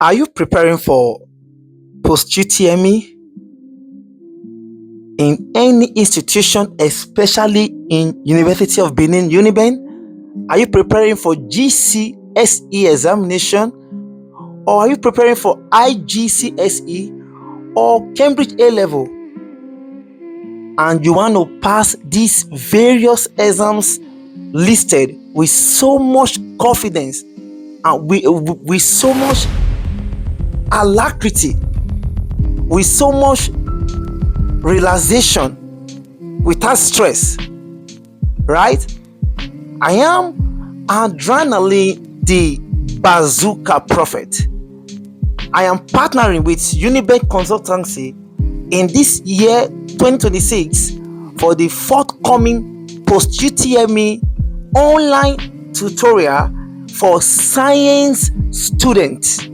Are you preparing for post-UTME in any institution, especially in University of Benin, UNIBEN? Are you preparing for GCSE examination, or are you preparing for IGCSE or Cambridge A level? And you want to pass these various exams listed with so much confidence and with so much alacrity, with so much realization, without stress, right? I am Adrenaline, the Bazooka Prophet. I am partnering with UNIBEN Consultancy in this year 2026 for the forthcoming post-UTME online tutorial for science students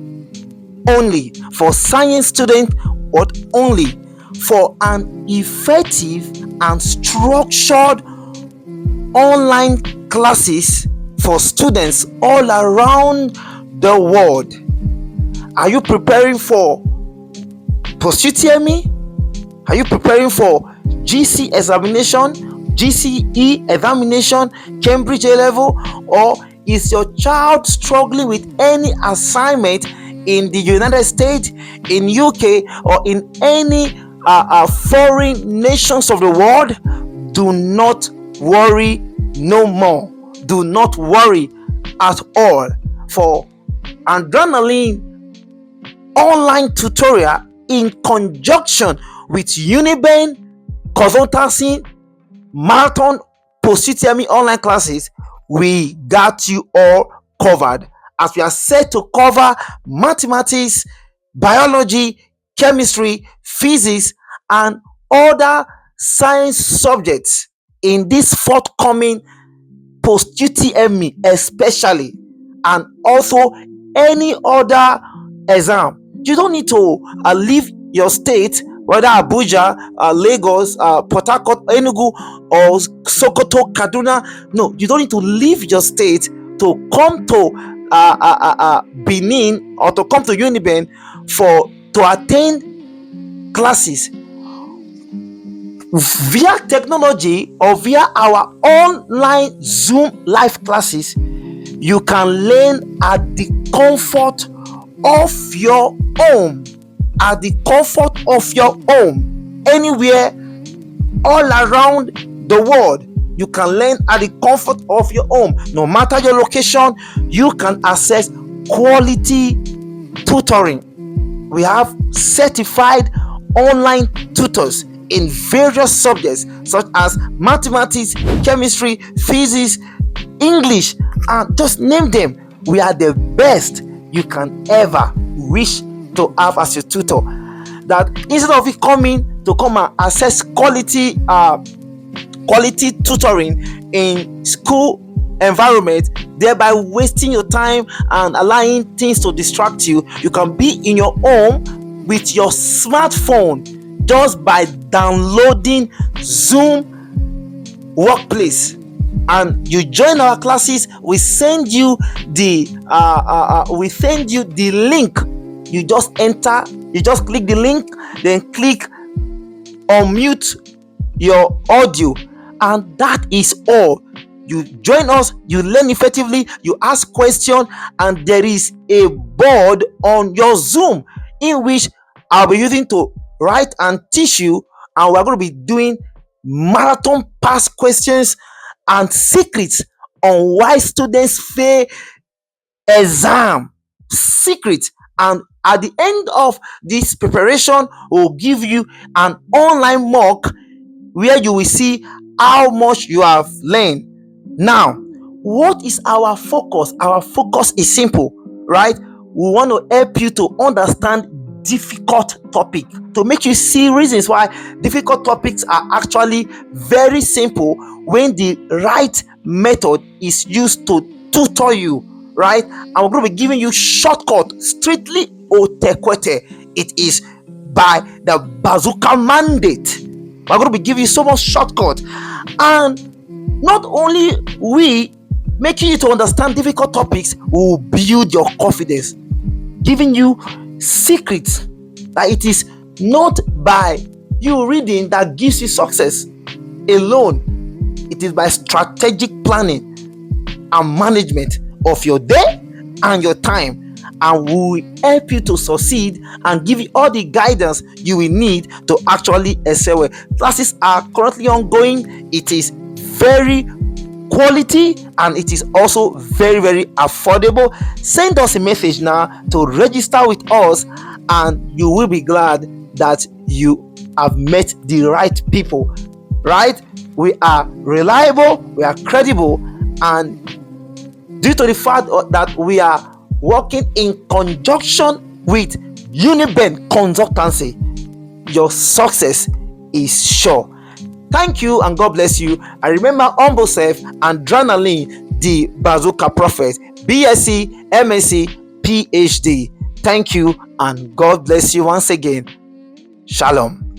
only, for science students, but only for an effective and structured online classes for students all around the world. Are you preparing for post-UTME? Are you preparing for GC examination, GCE examination, Cambridge A level, or is your child struggling with any assignment in the United States, in UK, or in any foreign nations of the world? Do not worry no more. Do not worry at all. For Adrenaline online tutorial in conjunction with UNIBEN Consultancy Marathon Post-UTME online classes, we got you all covered, as we are set to cover mathematics, biology, chemistry, physics, and other science subjects in this forthcoming post-UTME especially, and also any other exam. You don't need to leave your state, whether Abuja, Lagos, Port Harcourt, Enugu, or Sokoto, Kaduna. No, you don't need to leave your state to come to Benin or to come to UNIBEN to attend classes via technology or via our online Zoom live classes. You can learn at the comfort of your home, anywhere, all around the world. You can learn at the comfort of your home. No matter your location, you can access quality tutoring. We have certified online tutors in various subjects such as mathematics, chemistry, physics, English, and just name them. We are the best you can ever wish to have as your tutor. That instead of it come and access quality tutoring in school environment, thereby wasting your time and allowing things to distract you, you can be in your home with your smartphone just by downloading Zoom Workplace, and you join our classes. We send you the link. You just enter, you just click the link, then click unmute your audio, and that is all. You join us, you learn effectively, you ask questions, and there is a board on your Zoom in which I'll be using to write and teach you, and we're going to be doing marathon past questions and secrets on why students fail exam. Secrets. And at the end of this preparation, we'll give you an online mock where you will see how much you have learned. Now, what is our focus? Our focus is simple, right? We want to help you to understand difficult topic, to make you see reasons why difficult topics are actually very simple when the right method is used to tutor you, right? And we're going to be giving you shortcut, strictly otekwete. It is by the bazooka mandate. We're going to be giving you so much shortcut, and not only we making you to understand difficult topics, will build your confidence. giving you secrets that it is not by you reading that gives you success alone. It is by strategic planning and management of your day and your time, and we will help you to succeed and give you all the guidance you will need to actually excel well. Classes are currently ongoing. It is very quality and it is also very affordable. Send us a message now to register with us, and you will be glad that you have met the right people. Right? We are reliable, we are credible, and due to the fact that we are working in conjunction with UNIBEN Consultancy, your success is sure. Thank you and God bless you. I remember humble self, adrenaline, the bazooka prophet, BSc, MSc, PhD. Thank you and God bless you once again. Shalom.